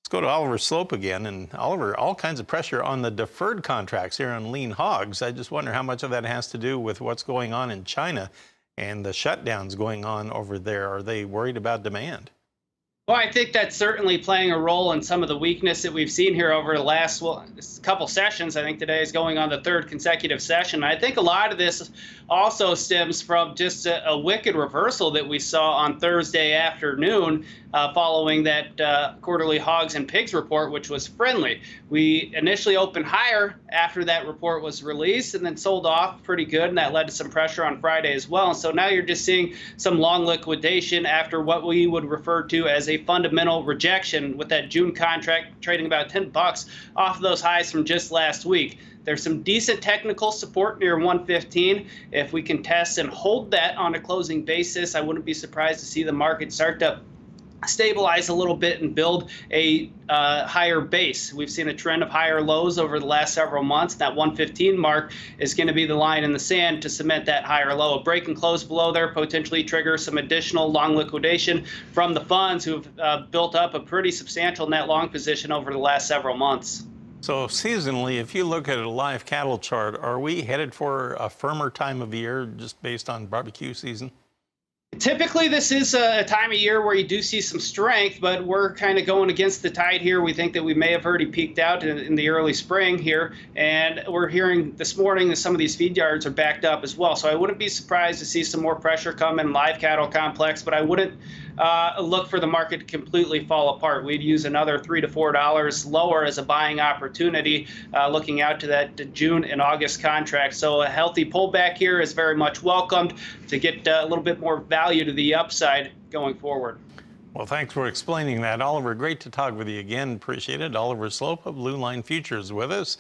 Let's go to Oliver Sloup again. And Oliver, all kinds of pressure on the deferred contracts here on Lean Hogs. I just wonder how much of that has to do with what's going on in China and the shutdowns going on over there. Are they worried about demand? Well, I think that's certainly playing a role in some of the weakness that we've seen here over the last couple sessions. I think today is going on the third consecutive session. I think a lot of this also stems from just a wicked reversal that we saw on Thursday afternoon following that quarterly Hogs and Pigs report, which was friendly. We initially opened higher after that report was released and then sold off pretty good, and that led to some pressure on Friday as well. And so now you're just seeing some long liquidation after what we would refer to as a fundamental rejection, with that June contract trading about $10 off of those highs from just last week. There's some decent technical support near 115. If we can test and hold that on a closing basis, I wouldn't be surprised to see the market start to stabilize a little bit and build a higher base. We've seen a trend of higher lows over the last several months. That 115 mark is going to be the line in the sand to cement that higher low. A break and close below there potentially trigger some additional long liquidation from the funds who've built up a pretty substantial net long position over the last several months. So seasonally, if you look at a live cattle chart, are we headed for a firmer time of year just based on barbecue season? Typically, this is a time of year where you do see some strength, but we're kind of going against the tide here. We think that we may have already peaked out in the early spring here, and we're hearing this morning that some of these feed yards are backed up as well. So I wouldn't be surprised to see some more pressure come in live cattle complex, but I wouldn't look for the market to completely fall apart. We'd use another $3 to $4 lower as a buying opportunity, looking out to that June and August contract. So a healthy pullback here is very much welcomed to get a little bit more value to the upside going forward. Well, thanks for explaining that, Oliver. Great to talk with you again. Appreciate it. Oliver Sloup of Blue Line Futures with us.